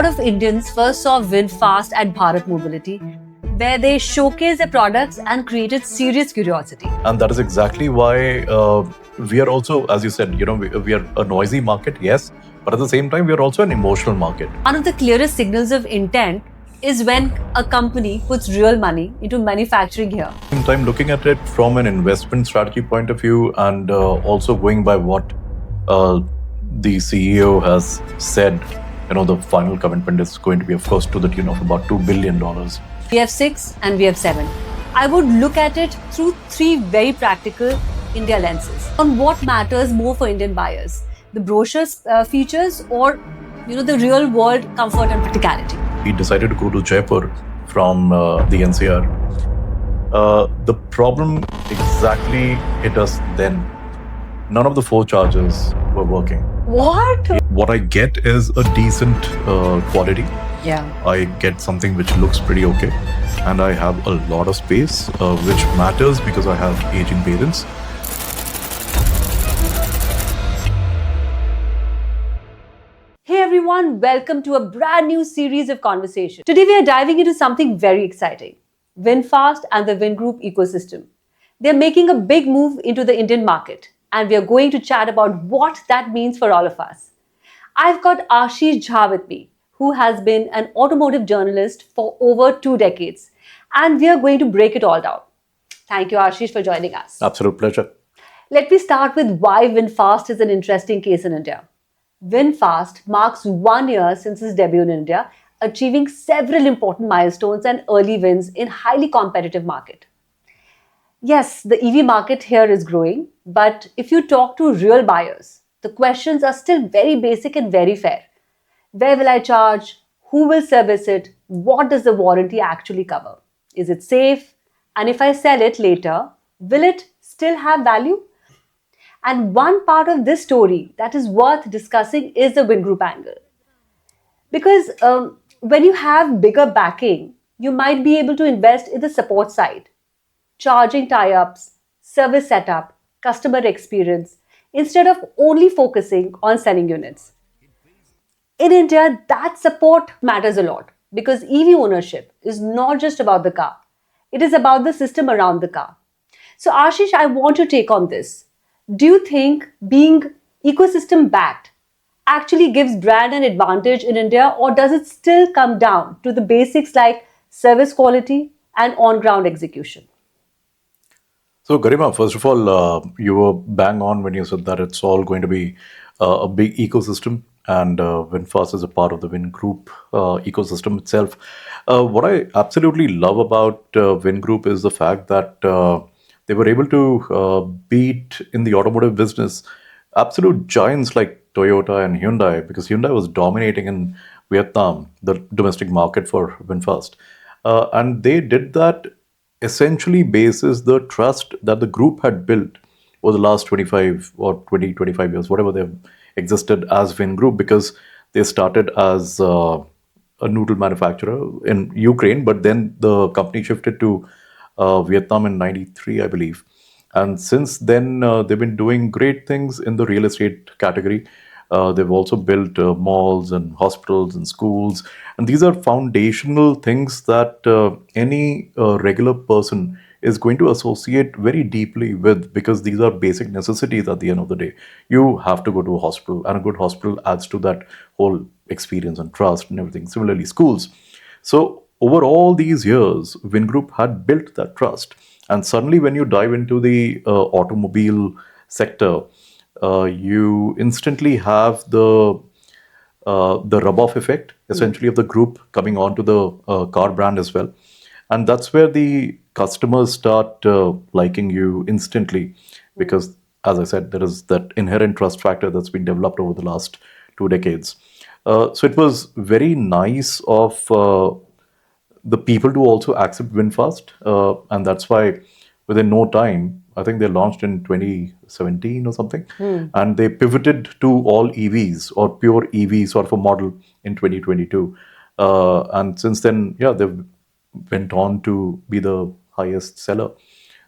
A lot of Indians first saw VinFast at Bharat Mobility, where they showcased their products and created serious curiosity. And that is exactly why we are also, as you said, we are a noisy market, yes, but at the same time, we are also an emotional market. One of the clearest signals of intent is when a company puts real money into manufacturing here. In time, looking at it from an investment strategy point of view, and also going by what the CEO has said, the final commitment is going to be, of course, to the tune of about $2 billion. VF6 and VF7. I would look at it through three very practical India lenses on what matters more for Indian buyers: the brochure's features or the real world comfort and practicality. We decided to go to Jaipur from the NCR. The problem exactly hit us then. None of the 4 chargers were working. What? What I get is a decent quality. Yeah. I get something which looks pretty okay, and I have a lot of space, which matters because I have aging parents. Hey everyone, welcome to a brand new series of conversation. Today we are diving into something very exciting: VinFast and the Vingroup Ecosystem. They're making a big move into the Indian market, and we are going to chat about what that means for all of us. I've got Ashish Jha with me, who has been an automotive journalist for over 2 decades, and we are going to break it all down. Thank you, Ashish, for joining us. Absolute pleasure. Let me start with why VinFast is an interesting case in India. VinFast marks 1 year since its debut in India, achieving several important milestones and early wins in a highly competitive market. Yes, the EV market here is growing, but if you talk to real buyers, the questions are still very basic and very fair. Where will I charge? Who will service it? What does the warranty actually cover? Is it safe? And if I sell it later, will it still have value? And one part of this story that is worth discussing is the Vingroup angle. Because when you have bigger backing, you might be able to invest in the support side, charging tie-ups, service setup, customer experience, instead of only focusing on selling units. In India, that support matters a lot because EV ownership is not just about the car. It is about the system around the car. So Ashish, I want to take on this. Do you think being ecosystem backed actually gives brand an advantage in India, or does it still come down to the basics like service quality and on-ground execution? So, Garima, first of all, you were bang on when you said that it's all going to be a big ecosystem, and VinFast is a part of the Vin Group ecosystem itself. What I absolutely love about Vin Group is the fact that they were able to beat in the automotive business absolute giants like Toyota and Hyundai, because Hyundai was dominating in Vietnam, the domestic market for VinFast. And they did that essentially basis the trust that the group had built over the last 25 or 20, 25 years, whatever they've existed as Vin Group, because they started as a noodle manufacturer in Ukraine, but then the company shifted to Vietnam in 93, I believe. And since then, they've been doing great things in the real estate category. They've also built malls and hospitals and schools. And these are foundational things that any regular person is going to associate very deeply with, because these are basic necessities at the end of the day. You have to go to a hospital, and a good hospital adds to that whole experience and trust and everything. Similarly, schools. So over all these years, Vingroup had built that trust. And suddenly when you dive into the automobile sector, you instantly have the rub-off effect, essentially, of the group coming onto the car brand as well. And that's where the customers start liking you instantly, because, as I said, there is that inherent trust factor that's been developed over the last 2 decades. So it was very nice of the people to also accept VinFast, and that's why within no time, I think they launched in 2017 or something, and they pivoted to all EVs or pure EV sort of a model in 2022. And since then, yeah, they've went on to be the highest seller.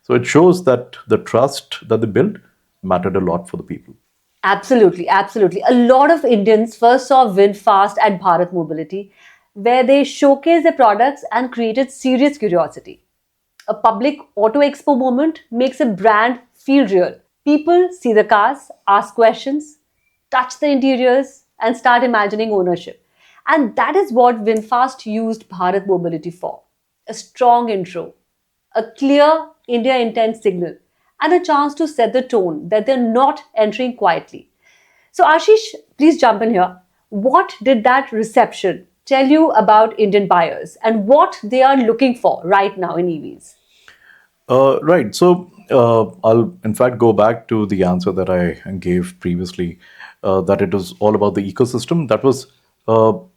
So it shows that the trust that they built mattered a lot for the people. Absolutely, absolutely. A lot of Indians first saw VinFast at Bharat Mobility, where they showcased their products and created serious curiosity. A public auto expo moment makes a brand feel real. People see the cars, ask questions, touch the interiors, and start imagining ownership. And that is what VinFast used Bharat Mobility for: a strong intro, a clear India intent signal, and a chance to set the tone that they're not entering quietly. So, Ashish, please jump in here. What did that reception tell you about Indian buyers and what they are looking for right now in EVs? Right. So I'll, in fact, go back to the answer that I gave previously, that it was all about the ecosystem. That was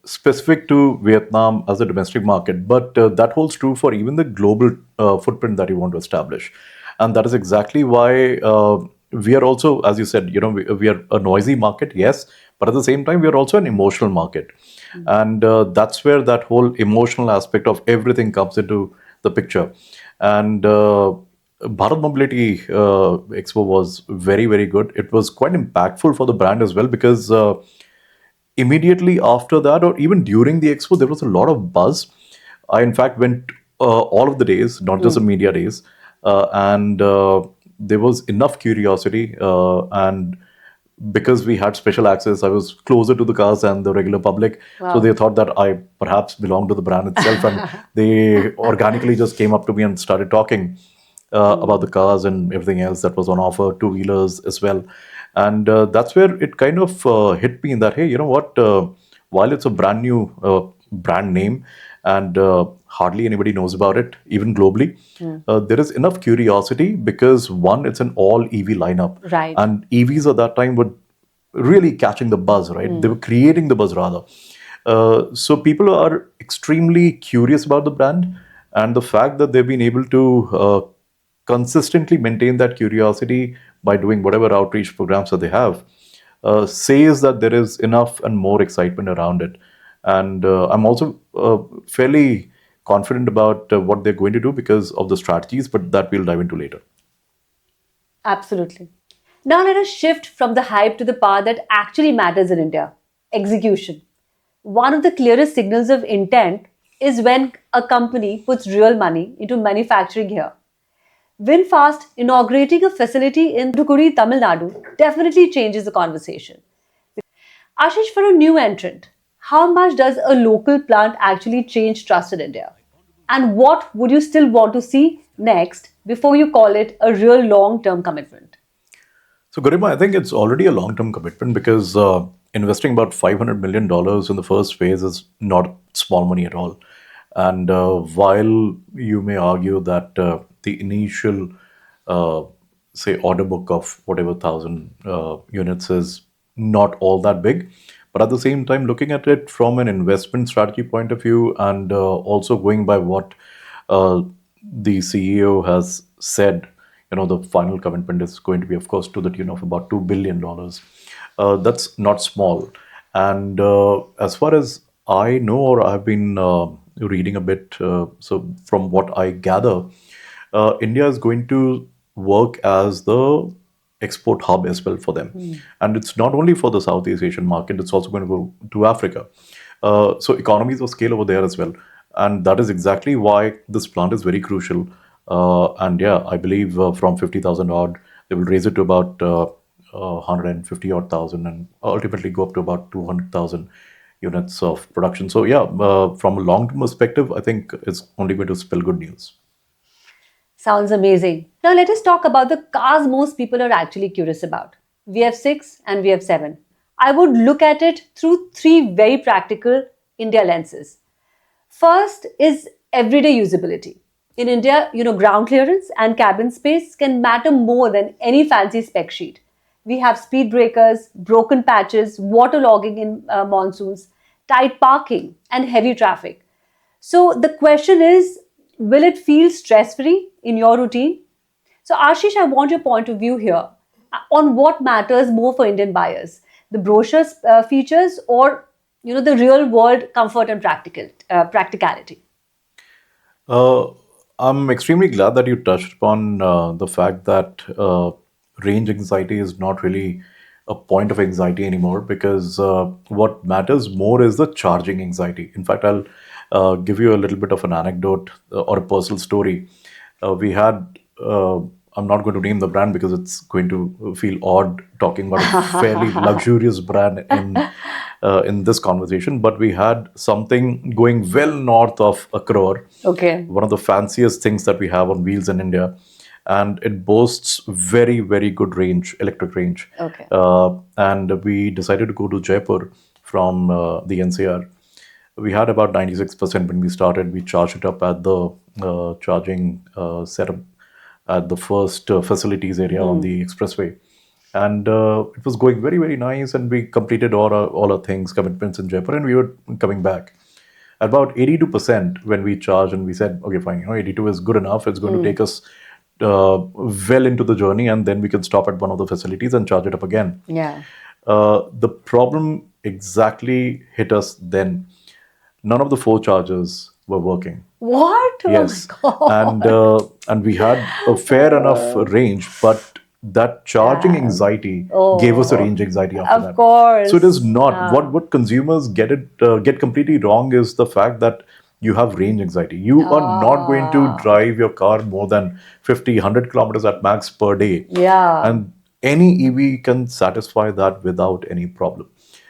specific to Vietnam as a domestic market, but that holds true for even the global footprint that you want to establish. And that is exactly why we are also, as you said, we are a noisy market, yes, but at the same time, we are also an emotional market. And that's where that whole emotional aspect of everything comes into the picture. And Bharat Mobility Expo was very, very good. It was quite impactful for the brand as well because immediately after that, or even during the expo, there was a lot of buzz. I, in fact, went all of the days, not just the media days, and there was enough curiosity. And because we had special access, I was closer to the cars than the regular public. So Wow. they thought that I perhaps belonged to the brand itself, and they organically just came up to me and started talking about the cars and everything else that was on offer, two wheelers as well. And that's where it kind of hit me that, hey, you know what? While it's a brand new brand name and hardly anybody knows about it, even globally, there is enough curiosity because one, it's an all EV lineup. Right. And EVs at that time were really catching the buzz, right? They were creating the buzz rather. So people are extremely curious about the brand, and the fact that they've been able to consistently maintain that curiosity by doing whatever outreach programs that they have says that there is enough and more excitement around it. And I'm also fairly confident about what they're going to do because of the strategies, but that we'll dive into later. Absolutely. Now let us shift from the hype to the part that actually matters in India: execution. One of the clearest signals of intent is when a company puts real money into manufacturing here. VinFast inaugurating a facility in Thoothukudi, Tamil Nadu definitely changes the conversation. Ashish, for a new entrant, how much does a local plant actually change trust in India? And what would you still want to see next before you call it a real long term commitment? So, Garima, I think it's already a long-term commitment because investing about $500 million in the first phase is not small money at all. And while you may argue that the initial, uh, say, order book of whatever thousand units is not all that big, but at the same time, looking at it from an investment strategy point of view and also going by what uh, the CEO has said, the final commitment is going to be, of course, to the tune of about $2 billion. That's not small. And as far as I know, or I've been reading a bit, so from what I gather, India is going to work as the export hub as well for them. And it's not only for the Southeast Asian market, it's also going to go to Africa. So economies of scale over there as well. And that is exactly why this plant is very crucial. And yeah, I believe from 50,000 odd, they will raise it to about 150 odd thousand and ultimately go up to about 200,000 units of production. So yeah, from a long-term perspective, I think it's only going to spell good news. Sounds amazing. Now let us talk about the cars most people are actually curious about: VF6 and VF7. I would look at it through three very practical India lenses. First is everyday usability. In India, ground clearance and cabin space can matter more than any fancy spec sheet. We have speed breakers, broken patches, waterlogging in monsoons, tight parking, and heavy traffic. So the question is, will it feel stress free in your routine? So, Ashish, I want your point of view here on what matters more for Indian buyers: the brochure features, or the real world comfort and practicality. Uh, I'm extremely glad that you touched upon the fact that range anxiety is not really a point of anxiety anymore, because what matters more is the charging anxiety. In fact, I'll give you a little bit of an anecdote or a personal story. We had, I'm not going to name the brand because it's going to feel odd talking about a fairly luxurious brand in this conversation, but we had something going well north of a crore. Okay. One of the fanciest things that we have on wheels in India, and it boasts very, very good range, electric range. Okay. And we decided to go to Jaipur from the NCR. We had about 96% when we started. We charged it up at the charging setup at the first facilities area on the expressway. And it was going very, very nice. And we completed all our things, commitments in Jaipur, and we were coming back. About 82% when we charged, and we said, okay, fine, 82 is good enough. It's going to take us well into the journey, and then we can stop at one of the facilities and charge it up again. Yeah. The problem exactly hit us then. None of the 4 chargers were working. What? Yes, Oh my God. and we had a fair enough range, but that charging anxiety gave us a range anxiety after that. Of course. So it is not what consumers get completely wrong is the fact that you have range anxiety. You are not going to drive your car more than 50, 100 kilometers at max per day. Yeah. And any EV can satisfy that without any problem.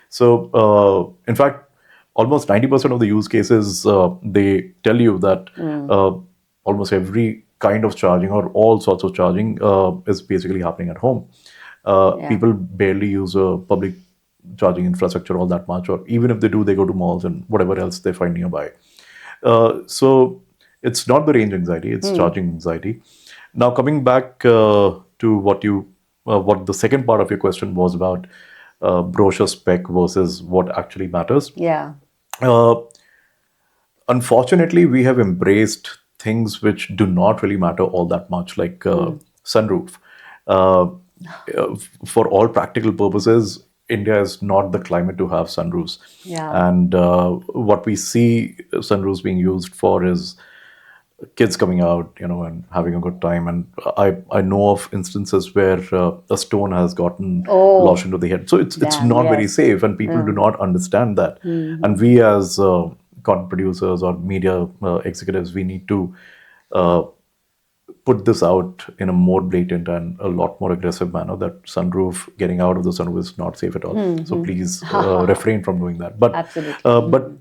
So, in fact, almost 90% of the use cases, they tell you that almost every kind of charging or all sorts of charging is basically happening at home. People barely use a public charging infrastructure all that much, or even if they do, they go to malls and whatever else they find nearby. So it's not the range anxiety, it's charging anxiety. Now, coming back to what the second part of your question was about, brochure spec versus what actually matters. Yeah. Unfortunately, we have embraced things which do not really matter all that much, like sunroof. For all practical purposes, India is not the climate to have sunroofs. Yeah. And what we see sunroofs being used for is kids coming out, and having a good time. And I know of instances where a stone has gotten lodged into the head. So it's not very safe, and people do not understand that. And we as content producers or media executives, we need to put this out in a more blatant and a lot more aggressive manner, that getting out of the sunroof is not safe at all. So please refrain from doing that. But Absolutely. But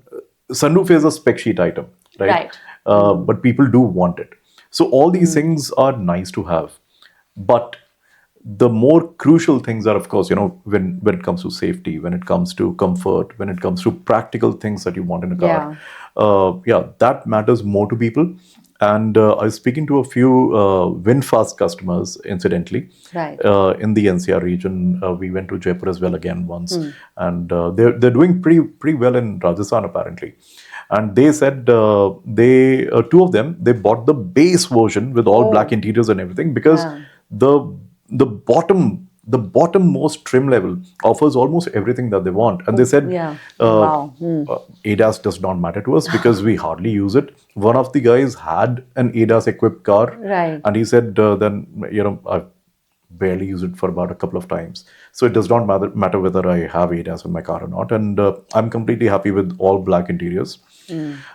sunroof is a spec sheet item, right? But people do want it. So all these things are nice to have. But the more crucial things are, of course, when it comes to safety, when it comes to comfort, when it comes to practical things that you want in a car. That matters more to people. And I was speaking to a few VinFast customers, incidentally, in the NCR region. We went to Jaipur as well again once, and they're doing pretty well in Rajasthan apparently. And they said two of them, they bought the base version with all black interiors and everything, because the bottommost trim level offers almost everything that they want. And they said, ADAS does not matter to us because we hardly use it. One of the guys had an ADAS equipped car, and he said, I've barely used it for about a couple of times. So it does not matter whether I have ADAS in my car or not. And I'm completely happy with all black interiors.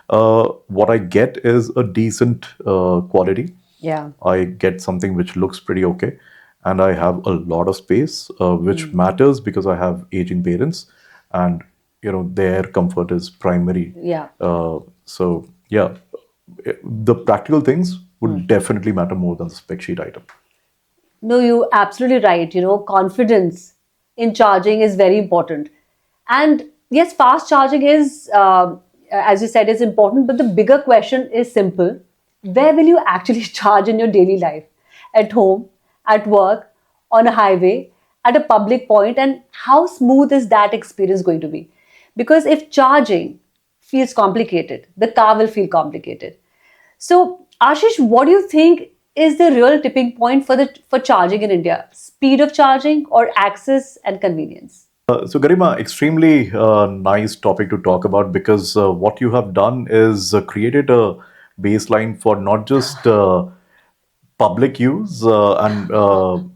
What I get is a decent quality. I get something which looks pretty okay. And I have a lot of space, which matters because I have aging parents, and their comfort is primary. So the practical things would definitely matter more than the spec sheet item. No, you're absolutely right. Confidence in charging is very important. And yes, fast charging is, as you said, is important. But the bigger question is simple. Where will you actually charge in your daily life? At home, at work, on a highway, at a public point, and how smooth is that experience going to be? Because if charging feels complicated, the car will feel complicated. So, Ashish, what do you think is the real tipping point for charging in India? Speed of charging or access and convenience? So, Garima, extremely nice topic to talk about, because what you have done is created a baseline for not just public use and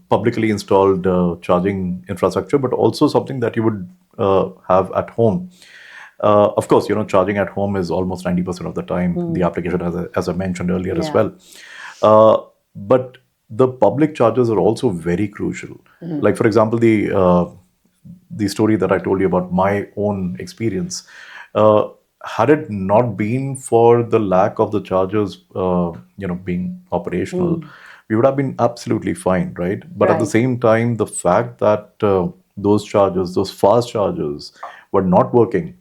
publicly installed charging infrastructure, but also something that you would have at home. Of course, charging at home is almost 90% of the time the application, as I mentioned earlier as Yeah. well. But the public chargers are also very crucial. Like, for example, the story that I told you about my own experience. Had it not been for the lack of the chargers, being operational, we would have been absolutely fine, right? But at the Right. same time, the fact that those chargers, those fast chargers, were not working,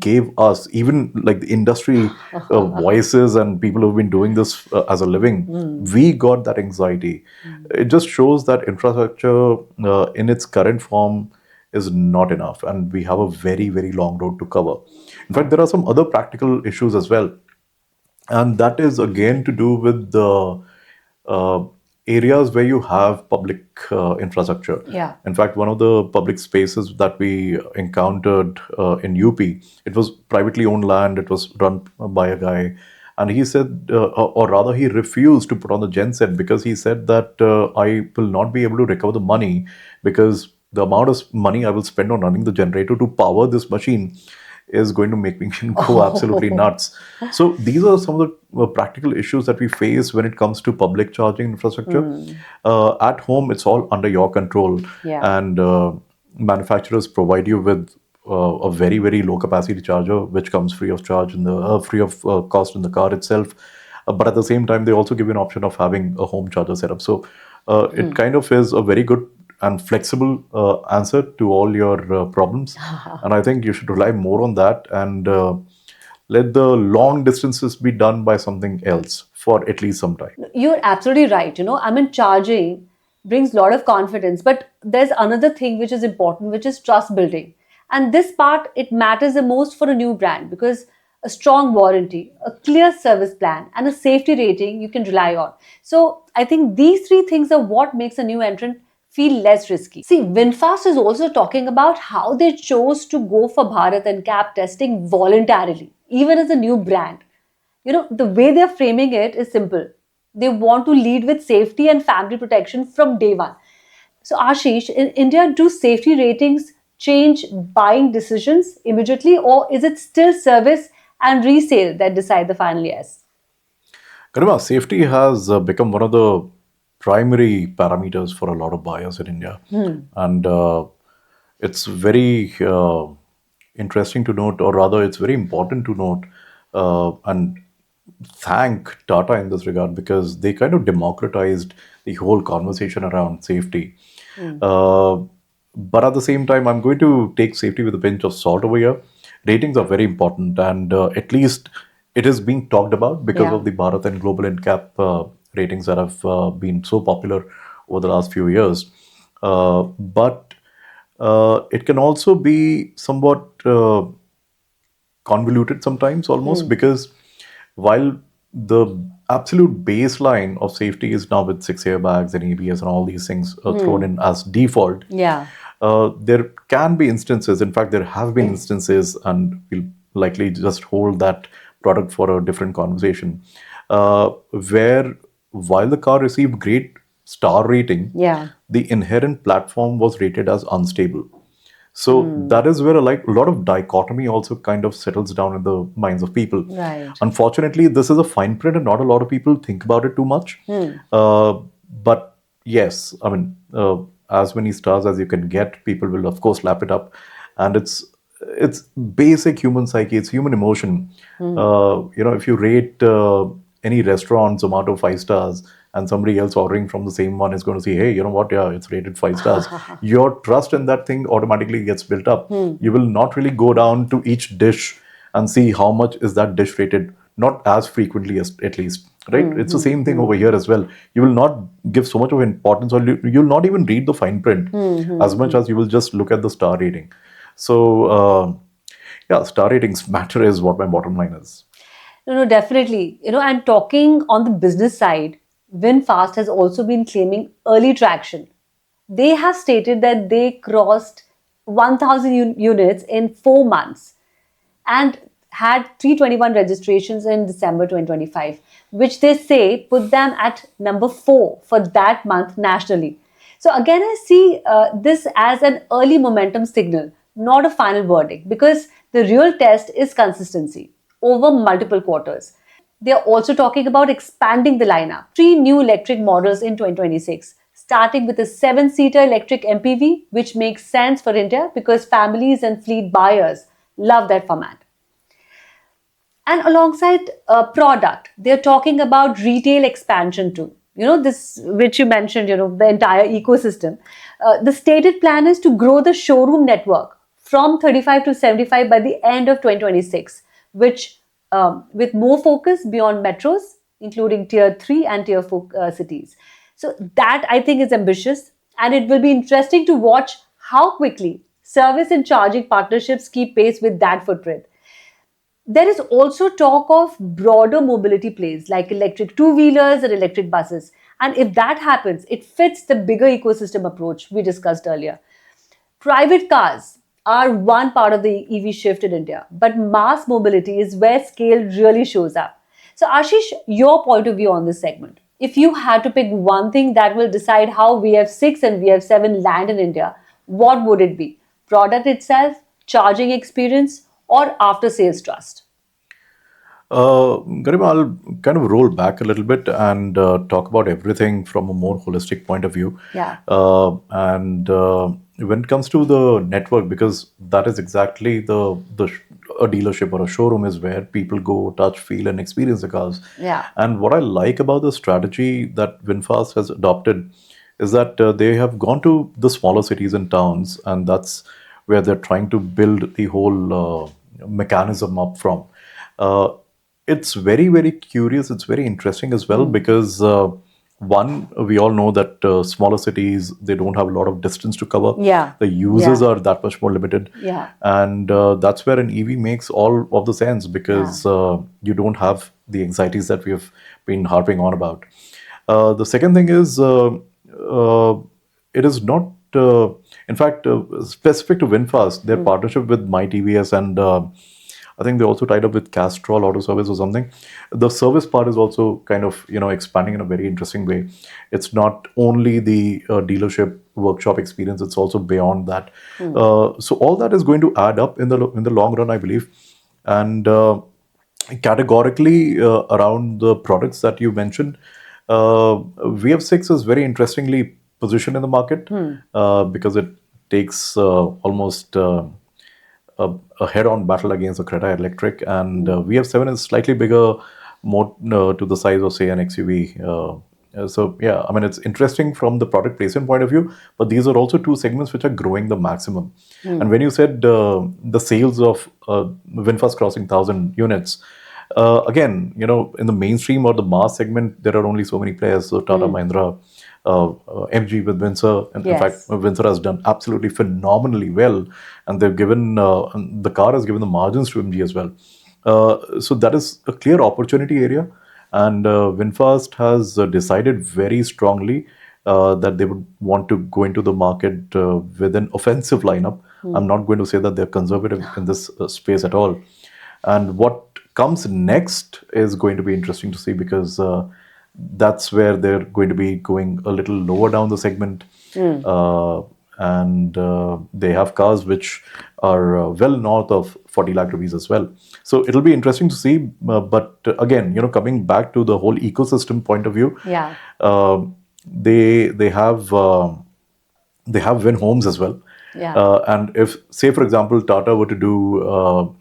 gave us, even like the industry voices and people who've been doing this as a living, we got that anxiety. It just shows that infrastructure in its current form is not enough, and we have a very, very long road to cover. In fact, there are some other practical issues as well, and that is again to do with the uh, areas where you have public infrastructure. Yeah. In fact, one of the public spaces that we encountered in UP, it was privately owned land. It was run by a guy, and he said, or rather, he refused to put on the genset because he said that I will not be able to recover the money because the amount of money I will spend on running the generator to power this machine is going to make me go absolutely nuts. So these are some of the practical issues that we face when it comes to public charging infrastructure. At home, it's all under your control, Yeah. and manufacturers provide you with a very, very low capacity charger, which comes free of charge in the free of cost in the car itself. But at the same time, they also give you an option of having a home charger setup. So it kind of is a very good and flexible answer to all your problems. And I think you should rely more on that and let the long distances be done by something else for at least some time. You're absolutely right. I mean, charging brings a lot of confidence, but there's another thing which is important, which is trust building. And this part, it matters the most for a new brand because a strong warranty, a clear service plan, and a safety rating you can rely on. So I think these three things are what makes a new entrant feel less risky. See, VinFast is also talking about how they chose to go for Bharat NCAP testing voluntarily, even as a new brand. The way they're framing it is simple. They want to lead with safety and family protection from day one. So, Ashish, in India, do safety ratings change buying decisions immediately, or is it still service and resale that decide the final yes? Garima, safety has become one of the primary parameters for a lot of buyers in India. And it's very interesting to note, or rather, it's very important to note and thank Tata in this regard because they kind of democratized the whole conversation around safety. Uh, but at the same time, I'm going to take safety with a pinch of salt over here. Ratings are very important, and at least it is being talked about because Yeah. of the Bharat and Global NCAP ratings that have been so popular over the last few years. But it can also be somewhat convoluted sometimes almost because while the absolute baseline of safety is now with six airbags and ABS and all these things thrown in as default, Yeah. there can be instances, in fact, there have been instances, and we'll likely just hold that product for a different conversation, where while the car received great star rating, Yeah. the inherent platform was rated as unstable. So that is where a lot of dichotomy also kind of settles down in the minds of people. Right. Unfortunately, this is a fine print, and not a lot of people think about it too much. But yes, I mean, as many stars as you can get, people will of course lap it up, and it's basic human psyche, it's human emotion. If you rate any restaurant Zomato 5 stars, and somebody else ordering from the same one is going to say, hey, you know what? Yeah, it's rated 5 stars. Your trust in that thing automatically gets built up. You will not really go down to each dish and see how much is that dish rated, not as frequently as at least, right? It's the same thing over here as well. You will not give so much of importance, or you'll not even read the fine print as much as you will just look at the star rating. So, yeah, star ratings matter is what my bottom line is. No, definitely. And talking on the business side, VinFast has also been claiming early traction. They have stated that they crossed 1,000 units in 4 months. And had 321 registrations in December 2025, which they say put them at number 4 for that month nationally. So again, I see this as an early momentum signal, not a final verdict, because the real test is consistency over multiple quarters. They are also talking about expanding the lineup. 3 new electric models in 2026, starting with a 7-seater electric MPV, which makes sense for India because families and fleet buyers love that format. And alongside product, they're talking about retail expansion too. This, which you mentioned, the entire ecosystem. The stated plan is to grow the showroom network from 35 to 75 by the end of 2026, which with more focus beyond metros, including tier 3 and tier 4 cities. So that I think is ambitious, and it will be interesting to watch how quickly service and charging partnerships keep pace with that footprint. There is also talk of broader mobility plays like electric two-wheelers and electric buses. And if that happens, it fits the bigger ecosystem approach we discussed earlier. Private cars are one part of the EV shift in India, but mass mobility is where scale really shows up. So, Ashish, your point of view on this segment. If you had to pick one thing that will decide how VF6 and VF7 land in India, what would it be? Product itself, charging experience, or after sales trust? Garima, I'll kind of roll back a little bit and talk about everything from a more holistic point of view. Yeah. And when it comes to the network, because that is exactly a dealership or a showroom is where people go, touch, feel, and experience the cars. Yeah. And what I like about the strategy that VinFast has adopted is that they have gone to the smaller cities and towns, and that's where they're trying to build the whole mechanism up from. Uh, it's very, very curious. It's very interesting as well because one, we all know that smaller cities, they don't have a lot of distance to cover. Yeah. The users Yeah. are that much more limited. Yeah. And that's where an EV makes all of the sense because you don't have the anxieties that we have been harping on about. The second thing is it is not, in fact, specific to VinFast, their partnership with MyTVS and I think they also tied up with Castrol Auto Service or something. The service part is also kind of expanding in a very interesting way. It's not only the dealership workshop experience; it's also beyond that. So all that is going to add up in the long run, I believe, and categorically around the products that you mentioned, VF6 is very interestingly positioned in the market because it takes almost a head-on battle against the Creta Electric, and VF7 is slightly bigger, more to the size of say an XUV. So yeah, I mean it's interesting from the product placement point of view, but these are also two segments which are growing the maximum. And when you said the sales of VinFast crossing 1,000 units, again, in the mainstream or the mass segment, there are only so many players. So Tata Mahindra, MG with Windsor, and in fact, Windsor has done absolutely phenomenally well, and they've given the car has given the margins to MG as well. So that is a clear opportunity area, and VinFast has decided very strongly that they would want to go into the market with an offensive lineup. I'm not going to say that they're conservative in this space at all. And what comes next is going to be interesting to see because that's where they're going to be going a little lower down the segment. And they have cars which are well north of 40 lakh rupees as well. So it'll be interesting to see. But again, coming back to the whole ecosystem point of view, they have Win Homes as well. And if, say, for example, Tata were to do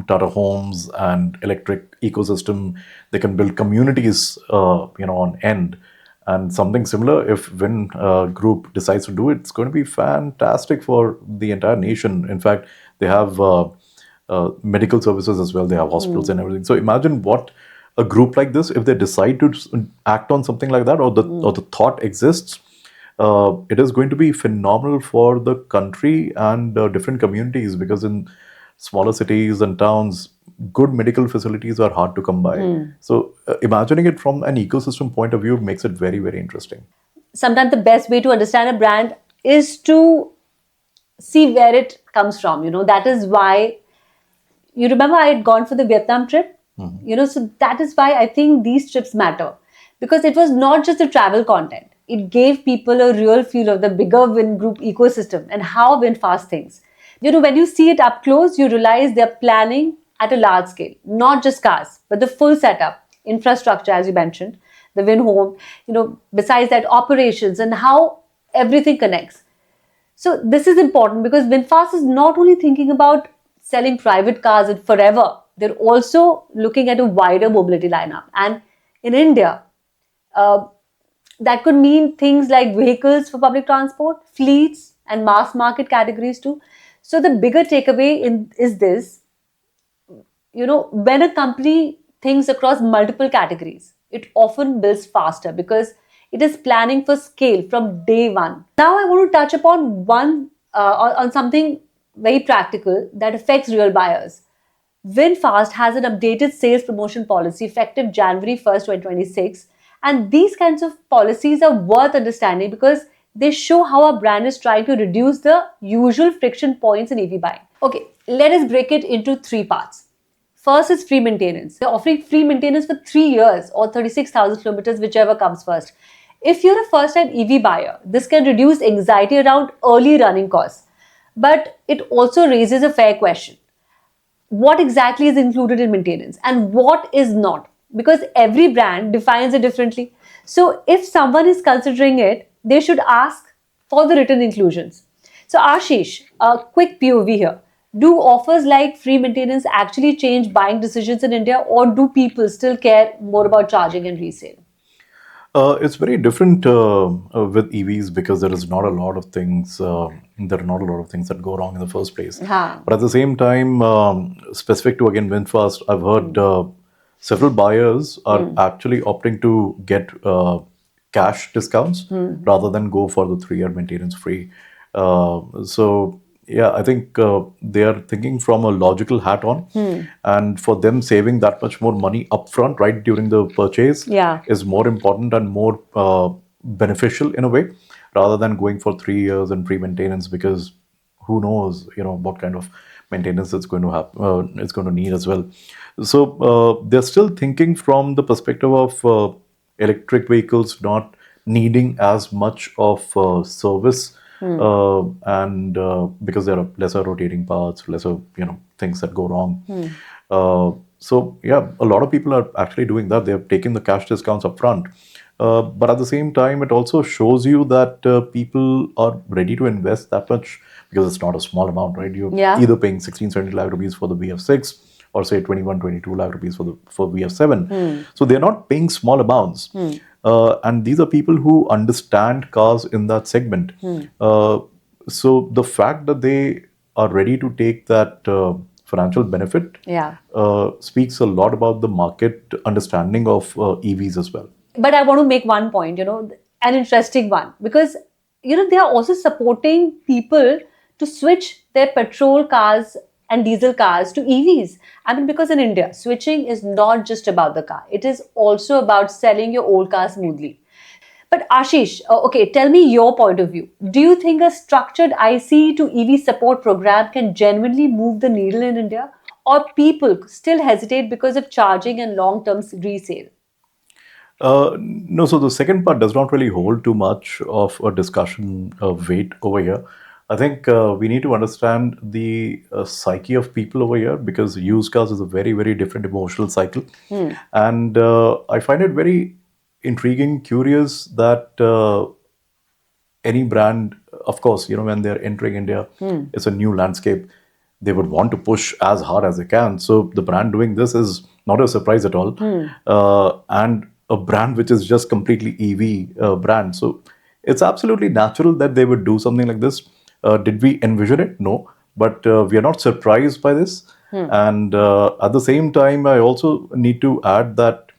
Tata Homes and electric ecosystem, they can build communities, on end. And something similar, if Vin Group decides to do it, it's going to be fantastic for the entire nation. In fact, they have medical services as well. They have hospitals and everything. So imagine what a group like this, if they decide to act on something like that, or the thought exists, it is going to be phenomenal for the country and different communities, because in smaller cities and towns, good medical facilities are hard to come by. So imagining it from an ecosystem point of view makes it very, very interesting. Sometimes the best way to understand a brand is to see where it comes from. That is why You remember I had gone for the Vietnam trip? So that is why I think these trips matter. Because it was not just the travel content. It gave people a real feel of the bigger Vin Group ecosystem and how VinFast thinks. When you see it up close, you realize they're planning at a large scale, not just cars, but the full setup, infrastructure, as you mentioned, the Vin home, besides that, operations and how everything connects. So this is important because VinFast is not only thinking about selling private cars and forever, they're also looking at a wider mobility lineup. And in India, uh, that could mean things like vehicles for public transport, fleets, and mass market categories too. So the bigger takeaway is this: when a company thinks across multiple categories, it often builds faster because it is planning for scale from day one. Now, I want to touch upon on something very practical that affects real buyers. VinFast has an updated sales promotion policy effective January 1st, 2026. And these kinds of policies are worth understanding because they show how our brand is trying to reduce the usual friction points in EV buying. Okay, let us break it into three parts. First is free maintenance. They're offering free maintenance for 3 years or 36,000 kilometers, whichever comes first. If you're a first time EV buyer, this can reduce anxiety around early running costs. But it also raises a fair question: what exactly is included in maintenance and what is not, because every brand defines it differently. So if someone is considering it, they should ask for the written inclusions. So Ashish, a quick POV here: do offers like free maintenance actually change buying decisions in India, or do people still care more about charging and resale? It's very different with EVs because there is not a lot of things. There are not a lot of things that go wrong in the first place. Ha. But at the same time, specific to again VinFast, I've heard several buyers are actually opting to get cash discounts rather than go for the 3-year maintenance free. So yeah, I think they are thinking from a logical hat on, and for them saving that much more money upfront right during the purchase Yeah. is more important and more beneficial in a way, rather than going for 3 years and free maintenance, because who knows, what kind of maintenance it's going to have, it's going to need as well. So they're still thinking from the perspective of electric vehicles not needing as much of service, and because there are lesser rotating parts, lesser things that go wrong. So yeah, a lot of people are actually doing that. They're taking the cash discounts up front. But at the same time, it also shows you that people are ready to invest that much, because it's not a small amount, right? You're Yeah. either paying 16, 17 lakh rupees for the VF6, or say 21, 22 lakh rupees for VF7. So they're not paying small amounts. And these are people who understand cars in that segment. So the fact that they are ready to take that financial benefit Yeah. speaks a lot about the market understanding of EVs as well. But I want to make one point, an interesting one, because, they are also supporting people to switch their petrol cars and diesel cars to EVs. I mean, because in India, switching is not just about the car, it is also about selling your old car smoothly. But Ashish, okay, tell me your point of view. Do you think a structured IC to EV support program can genuinely move the needle in India? Or people still hesitate because of charging and long term resale? No, so the second part does not really hold too much of a discussion weight over here. I think we need to understand the psyche of people over here, because used cars is a very, very different emotional cycle. And I find it very intriguing, curious that any brand, of course, when they're entering India, it's a new landscape. They would want to push as hard as they can. So the brand doing this is not a surprise at all. And a brand which is just completely EV brand. So it's absolutely natural that they would do something like this. Did we envision it? No. But we are not surprised by this. And at the same time, I also need to add that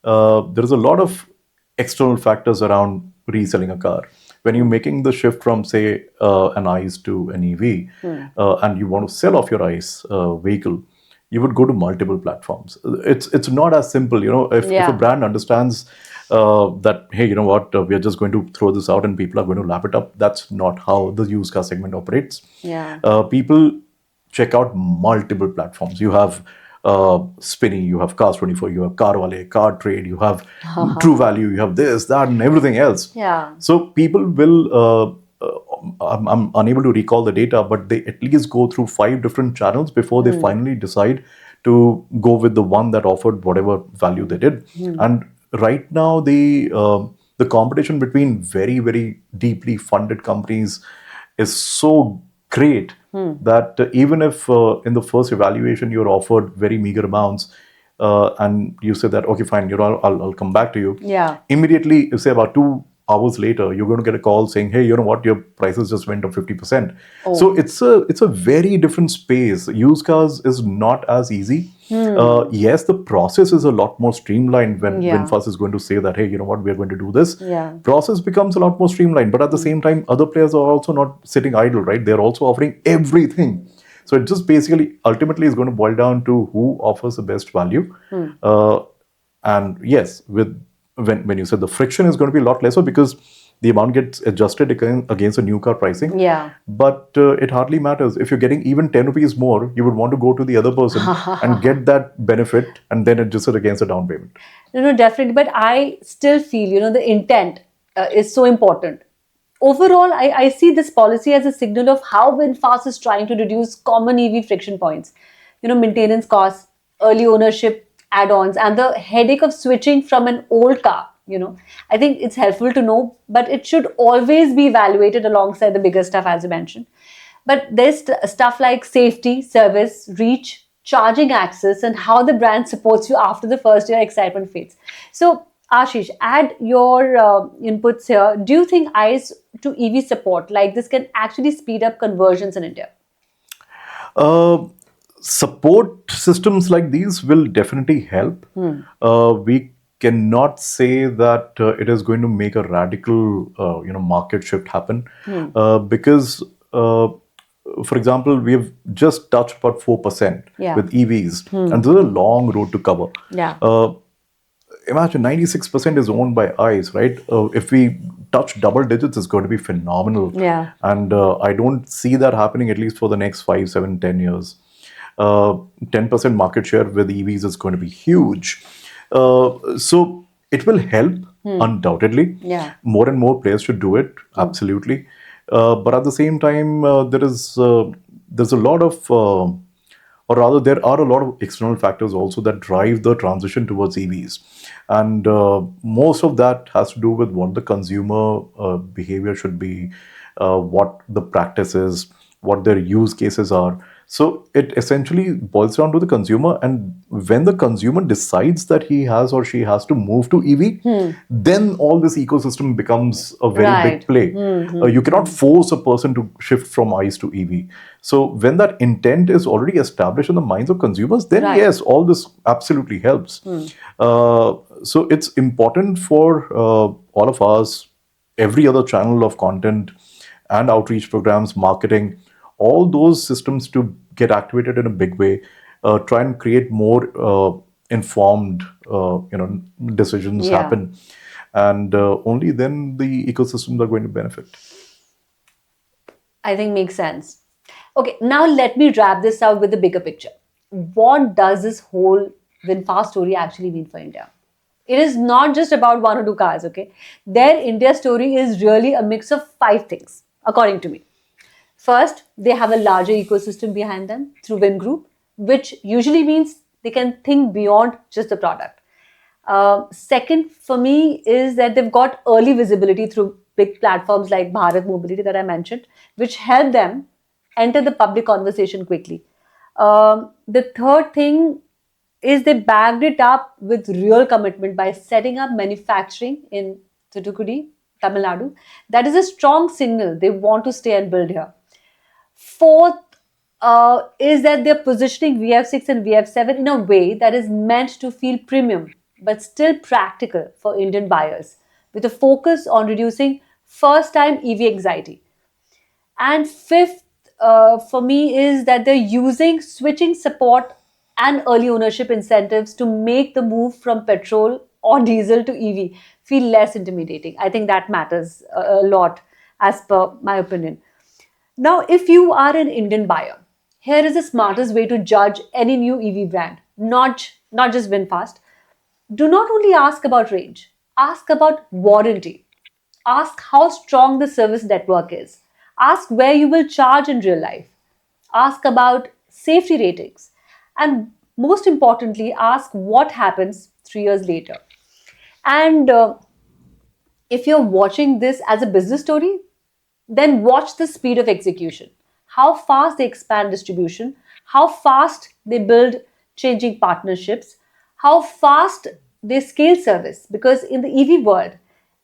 there is a lot of external factors around reselling a car. When you're making the shift from, say, an ICE to an EV, and you want to sell off your ICE vehicle, you would go to multiple platforms. It's not as simple, If a brand understands that, hey, you know what, we are just going to throw this out and people are going to lap it up. That's not how the used car segment operates. Yeah. People check out multiple platforms. You have Spinny, you have Cars24, you have Carwale, Car Trade, you have True Value, you have this, that, and everything else. Yeah. So people will, I'm unable to recall the data, but they at least go through 5 different channels before they finally decide to go with the one that offered whatever value they did. And right now, the competition between very, very deeply funded companies is so great that even if in the first evaluation you're offered very meager amounts, and you say that okay, fine, I'll come back to you. Yeah. Immediately, you say about 2 hours later, you're going to get a call saying, hey, you know what, your prices just went up 50%. So it's a very different space. Used cars is not as easy. Yes, the process is a lot more streamlined when VinFast is going to say that, hey, you know what, we're going to do this. Yeah. Process becomes a lot more streamlined. But at the same time, other players are also not sitting idle, right? They're also offering everything. So it just basically ultimately is going to boil down to who offers the best value. And yes, with when you said the friction is going to be a lot lesser because the amount gets adjusted against a new car pricing. Yeah. But it hardly matters. If you're getting even 10 rupees more, you would want to go to the other person and get that benefit and then adjust it against a down payment. No, definitely. But I still feel, the intent is so important. Overall, I see this policy as a signal of how VinFast is trying to reduce common EV friction points. Maintenance costs, early ownership add-ons, and the headache of switching from an old car. I think it's helpful to know, but it should always be evaluated alongside the bigger stuff, as you mentioned. But there's stuff like safety, service, reach, charging access, and how the brand supports you after the first year excitement fades. So, Ashish, add your inputs here. Do you think ICE to EV support like this can actually speed up conversions in India? Support systems like these will definitely help. We cannot say that it is going to make a radical, market shift happen because, for example, we have just touched about 4% with EVs, and there's a long road to cover. Yeah. Imagine 96% is owned by ICE, right? If we touch double digits, it's going to be phenomenal. Yeah. And I don't see that happening at least for the next 5, 7, 10 years. 10% market share with EVs is going to be huge. So it will help, undoubtedly. Yeah. More and more players should do it, absolutely. But at the same time, there's a lot of, or rather, there are a lot of external factors also that drive the transition towards EVs. And most of that has to do with what the consumer behavior should be, what the practice is, what their use cases are. So it essentially boils down to the consumer, and when the consumer decides that he has or she has to move to EV, then all this ecosystem becomes a very big play. You cannot force a person to shift from ICE to EV. So when that intent is already established in the minds of consumers, then yes, all this absolutely helps. So it's important for all of us, every other channel of content and outreach programs, marketing, all those systems to get activated in a big way, try and create more informed, decisions happen, and only then the ecosystems are going to benefit. I think makes sense. Okay, now let me wrap this up with the bigger picture. What does this whole VinFast story actually mean for India? It is not just about 1 or 2 cars, okay? Their India story is really a mix of 5 things, according to me. First, they have a larger ecosystem behind them through Vin Group, which usually means they can think beyond just the product. Second, for me, is that they've got early visibility through big platforms like Bharat Mobility that I mentioned, which help them enter the public conversation quickly. The third thing is they backed it up with real commitment by setting up manufacturing in Thoothukudi, Tamil Nadu. That is a strong signal they want to stay and build here. Fourth is that they're positioning VF6 and VF7 in a way that is meant to feel premium but still practical for Indian buyers, with a focus on reducing first-time EV anxiety. And fifth, for me, is that they're using switching support and early ownership incentives to make the move from petrol or diesel to EV feel less intimidating. I think that matters a lot, as per my opinion. Now, if you are an Indian buyer, Here is the smartest way to judge any new EV brand, not just VinFast. Do not only ask about range, ask about warranty. Ask how strong the service network is. Ask where you will charge in real life. Ask about safety ratings. And most importantly, ask what happens 3 years later. And if you're watching this as a business story, then watch the speed of execution. How fast they expand distribution, how fast they build changing partnerships, how fast they scale service. Because in the EV world,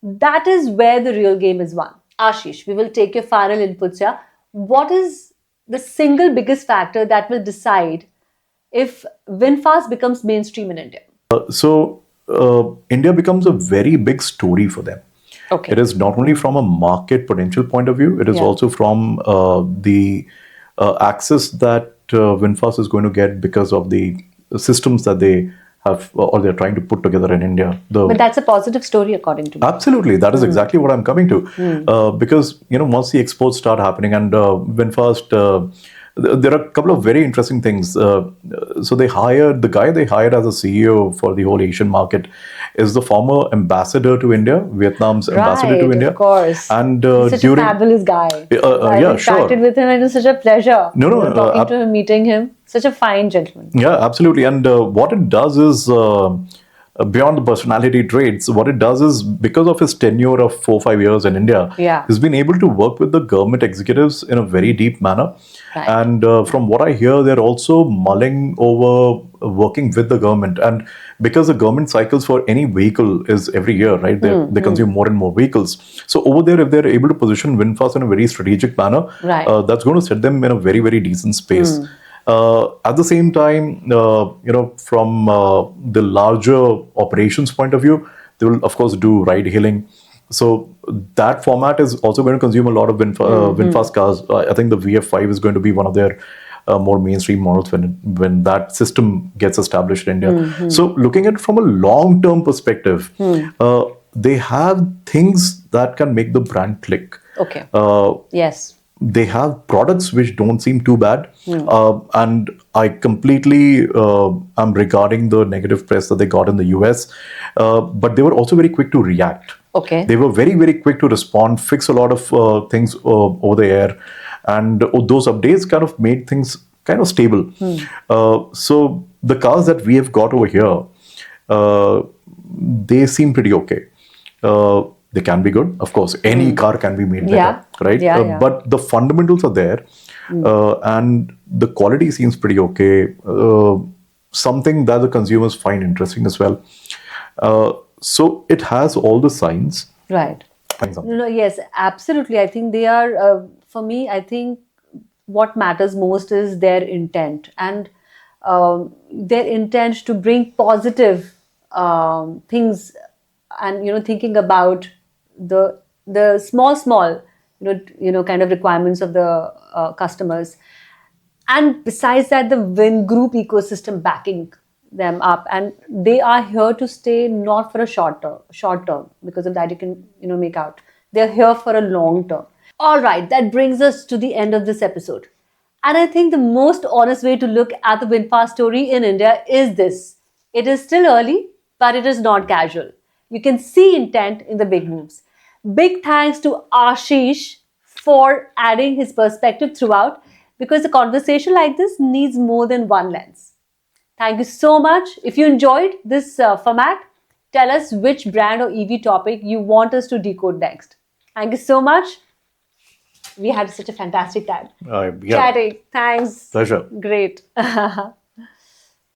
that is where the real game is won. Ashish, we will take your final inputs here. What is the single biggest factor that will decide if VinFast becomes mainstream in India? India becomes a very big story for them. Okay. It is not only from a market potential point of view, it is also from the access that VinFast is going to get because of the systems that they have or they're trying to put together in India. But that's a positive story according to me. Absolutely. That is exactly what I'm coming to. Because, once the exports start happening and VinFast, there are a couple of very interesting things. So the guy they hired as a CEO for the whole Asian market is the former ambassador to India, Vietnam's ambassador to India. Of course. And he's such a fabulous guy. I've interacted with him and it was such a pleasure. Talking to him, meeting him. Such a fine gentleman. Yeah, absolutely. And what it does is, beyond the personality traits, what it does is, because of his tenure of 4 or 5 years in India, he's been able to work with the government executives in a very deep manner. Right. And from what I hear, they're also mulling over working with the government. And because the government cycles for any vehicle is every year, right? They consume more and more vehicles. So over there, if they're able to position VinFast in a very strategic manner, that's going to set them in a very, very decent space. At the same time, from the larger operations point of view, they will, of course, do ride hailing. So that format is also going to consume a lot of VinFast cars. I think the VF5 is going to be one of their more mainstream models when that system gets established in India. So looking at it from a long-term perspective, they have things that can make the brand click. Okay. Yes. They have products which don't seem too bad. And I completely am regarding the negative press that they got in the US. But they were also very quick to react. Okay. They were very, very quick to respond, fix a lot of things over the air. And those updates kind of made things kind of stable. So the cars that we have got over here, they seem pretty okay. They can be good. Of course, any car can be made better, right? But the fundamentals are there. And the quality seems pretty okay. Something that the consumers find interesting as well. So it has all the signs. Right. No, yes, absolutely. I think they are, for me, I think what matters most is their intent and their intent to bring positive things and, thinking about the small, kind of requirements of the customers. And besides that, the Vin Group ecosystem backing them up, and they are here to stay, not for a short term. Because of that, you can make out they're here for a long term. All right, that brings us to the end of this episode, and I think the most honest way to look at the VinFast story in India is this: it is still early, but it is not casual. You can see intent in the big moves. Big thanks to Ashish for adding his perspective throughout, because a conversation like this needs more than one lens. Thank you so much. If you enjoyed this format, tell us which brand or EV topic you want us to decode next. Thank you so much. We had such a fantastic time. Chatting. Thanks. Pleasure. Great.